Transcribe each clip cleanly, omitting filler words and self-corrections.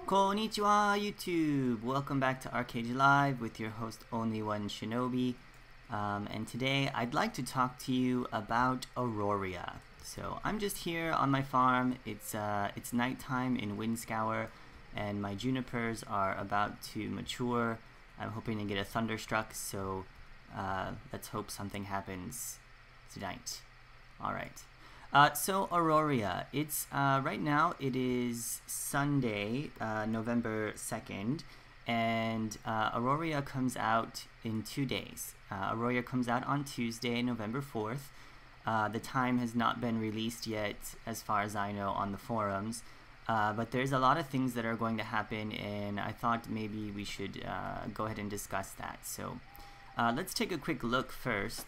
Konnichiwa YouTube! Welcome back to Archeage Live with your host OnlyOneShinobi. And today I'd like to talk to you about Auroria. So I'm just here on my farm. It's nighttime in Windscour and my junipers are about to mature. I'm hoping to get a thunderstruck, so let's hope something happens tonight. Alright. So Auroria, it's right now it is Sunday, November 2nd, and Auroria comes out in 2 days. Auroria comes out on Tuesday, November 4th. The time has not been released yet, as far as I know, on the forums, but there's a lot of things that are going to happen, and I thought maybe we should go ahead and discuss that. So let's take a quick look first.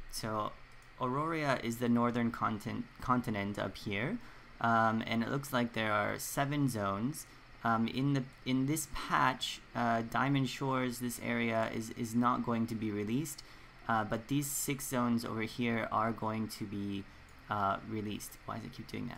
So Auroria is the northern continent up here, and it looks like there are 7 zones. In this patch, Diamond Shores, this area is not going to be released, but these 6 zones over here are going to be released. Why does it keep doing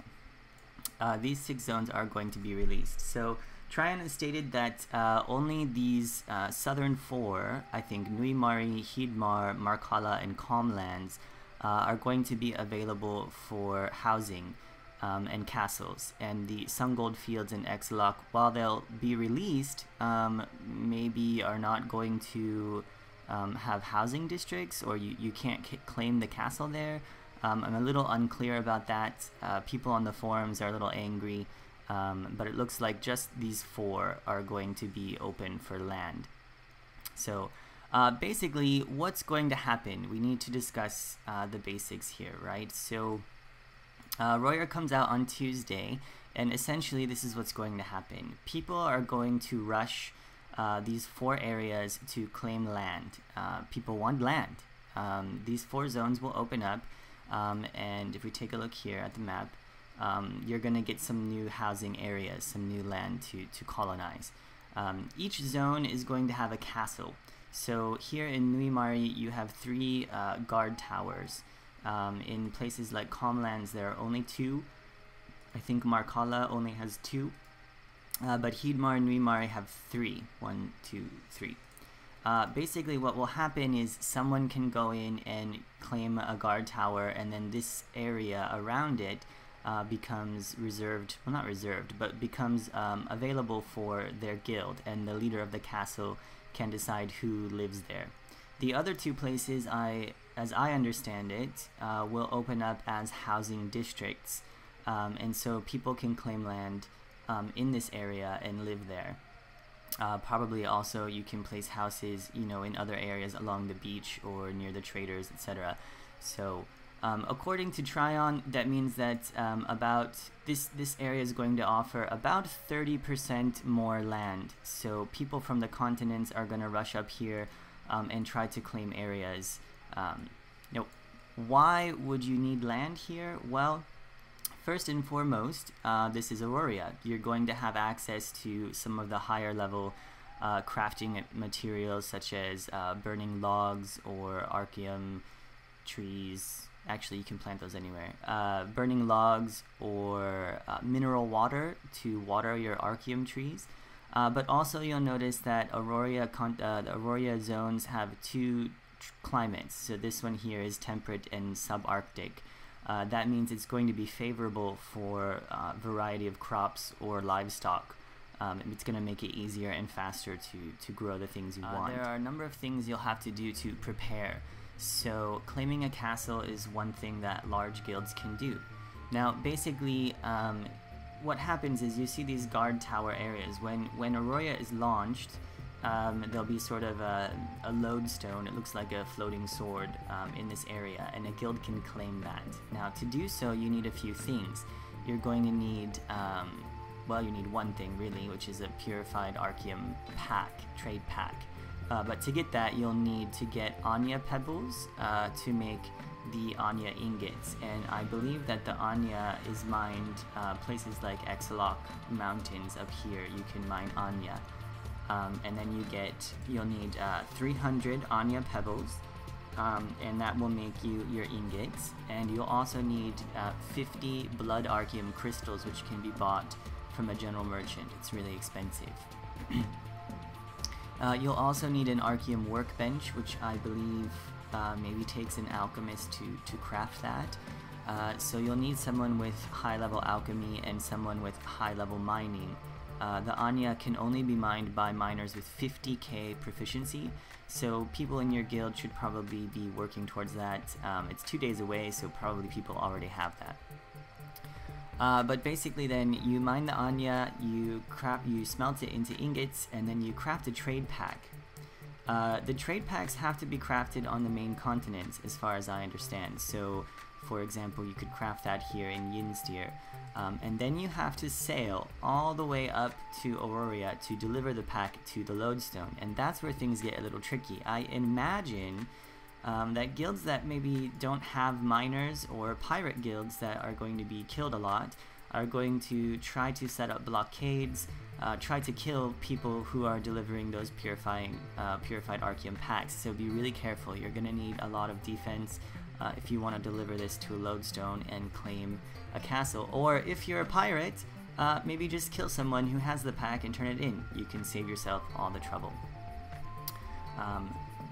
that? These 6 zones are going to be released. So Tryon has stated that only these southern 4, I think Nui Mari, Hidmar, Markala, and Calmlands, are going to be available for housing and castles, and the Sungold Fields and Exlock, while they'll be released, maybe are not going to have housing districts, or you can't claim the castle there. I'm a little unclear about that. People on the forums are a little angry, but it looks like just these 4 are going to be open for land. So basically, what's going to happen? We need to discuss the basics here, right? So Auroria comes out on Tuesday, and essentially this is what's going to happen. People are going to rush these 4 areas to claim land. People want land. These 4 zones will open up, and if we take a look here at the map, you're going to get some new housing areas, some new land to colonize. Each zone is going to have a castle. So here in Nui Mari, you have 3 guard towers. In places like Calmlands, there are only 2. I think Markala only has 2. But Hidmar and Nui Mari have 3. 1, 2, 3. Basically, what will happen is someone can go in and claim a guard tower, and then this area around it becomes reserved, well, not reserved, but becomes available for their guild, and the leader of the castle can decide who lives there. The other 2 places, as I understand it, will open up as housing districts, and so people can claim land in this area and live there. Probably also you can place houses, in other areas along the beach or near the traders, etc. So according to Tryon, that means that about this area is going to offer about 30% more land. So people from the continents are going to rush up here and try to claim areas. Why would you need land here? Well, first and foremost, this is Auroria. You're going to have access to some of the higher level crafting materials, such as burning logs or archeum trees. Actually, you can plant those anywhere. Burning logs or mineral water to water your archeum trees. But also you'll notice that the Auroria zones have 2 climates. So this one here is temperate and subarctic. That means it's going to be favorable for a variety of crops or livestock. It's going to make it easier and faster to grow the things you want. There are a number of things you'll have to do to prepare. So claiming a castle is one thing that large guilds can do. Now basically what happens is you see these guard tower areas. When Auroria is launched, there'll be sort of a lodestone, it looks like a floating sword in this area, and a guild can claim that. Now to do so you need a few things. You're going to need, well, you need one thing really, which is a purified archeum pack, trade pack. But to get that, you'll need to get Anya Pebbles to make the Anya Ingots, and I believe that the Anya is mined places like Exlock Mountains up here. You can mine Anya, and then you'll need 300 Anya Pebbles, and that will make you your ingots, and you'll also need 50 blood archeum crystals, which can be bought from a general merchant. It's really expensive. You'll also need an archeum workbench, which I believe maybe takes an alchemist to craft that. So you'll need someone with high-level alchemy and someone with high-level mining. The Anya can only be mined by miners with 50k proficiency, so people in your guild should probably be working towards that. It's 2 days away, so probably people already have that. But basically then, you mine the Anya, you smelt it into ingots, and then you craft a trade pack. The trade packs have to be crafted on the main continent, as far as I understand. So, for example, you could craft that here in Yinstier. And then you have to sail all the way up to Auroria to deliver the pack to the lodestone. And that's where things get a little tricky. I imagine that guilds that maybe don't have miners, or pirate guilds that are going to be killed a lot, are going to try to set up blockades, try to kill people who are delivering those purified archeum packs. So be really careful. You're going to need a lot of defense if you want to deliver this to a lodestone and claim a castle. Or if you're a pirate, maybe just kill someone who has the pack and turn it in. You can save yourself all the trouble.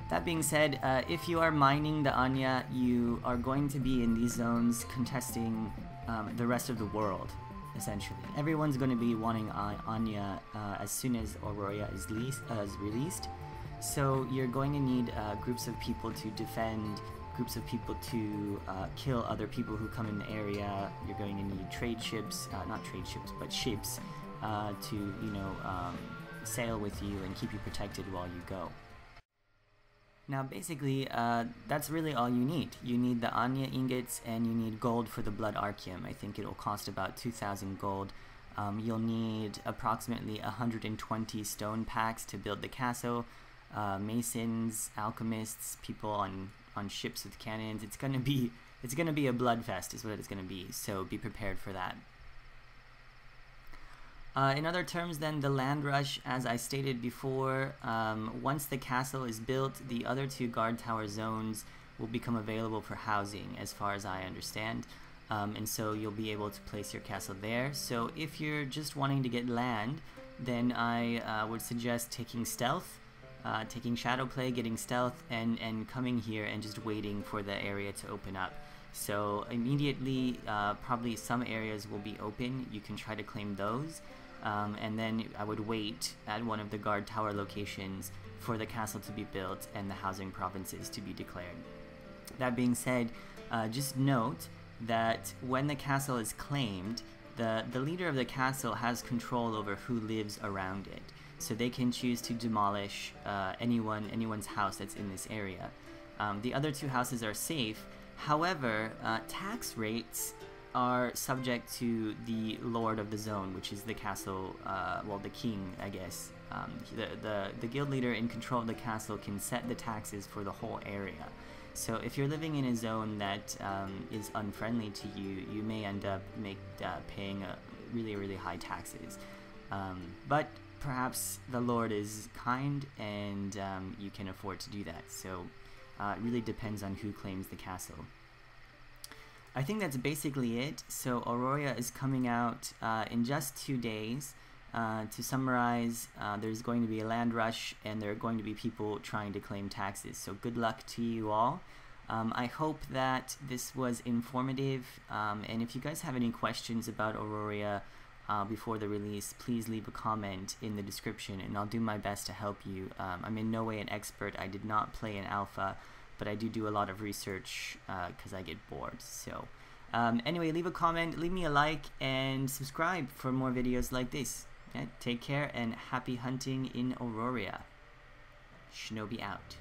That being said, if you are mining the Anya, you are going to be in these zones contesting the rest of the world, essentially. Everyone's going to be wanting Anya as soon as Auroria is released. So you're going to need groups of people to defend, groups of people to kill other people who come in the area. You're going to need trade ships, not trade ships, but ships to, you know, sail with you and keep you protected while you go. Now basically, that's really all you need. You need the Anya ingots and you need gold for the blood archeum. I think it'll cost about 2,000 gold. You'll need approximately 120 stone packs to build the castle. Masons, alchemists, people on ships with cannons. It's gonna be a bloodfest is what it's gonna be, so be prepared for that. In other terms then, the land rush, as I stated before, once the castle is built, the other 2 guard tower zones will become available for housing, as far as I understand. And so you'll be able to place your castle there. So if you're just wanting to get land, then I would suggest taking stealth, taking shadow play, getting stealth, and coming here and just waiting for the area to open up. So immediately, probably some areas will be open. You can try to claim those. And then I would wait at one of the guard tower locations for the castle to be built and the housing provinces to be declared. That being said, just note that when the castle is claimed, the leader of the castle has control over who lives around it. So they can choose to demolish anyone's house that's in this area. The other 2 houses are safe. However, tax rates are subject to the lord of the zone, which is the castle, well, the king, I guess. The guild leader in control of the castle can set the taxes for the whole area. So if you're living in a zone that is unfriendly to you, you may end up paying really, really high taxes. But perhaps the lord is kind and you can afford to do that. So it really depends on who claims the castle. I think that's basically it. So Auroria is coming out in just 2 days. To summarize, there's going to be a land rush and there are going to be people trying to claim taxes. So good luck to you all. I hope that this was informative, and if you guys have any questions about Auroria before the release, please leave a comment in the description and I'll do my best to help you. I'm in no way an expert. I did not play an alpha, but I do a lot of research because I get bored. So anyway, leave a comment, leave me a like, and subscribe for more videos like this. Okay? Take care and happy hunting in Auroria. Shinobi out.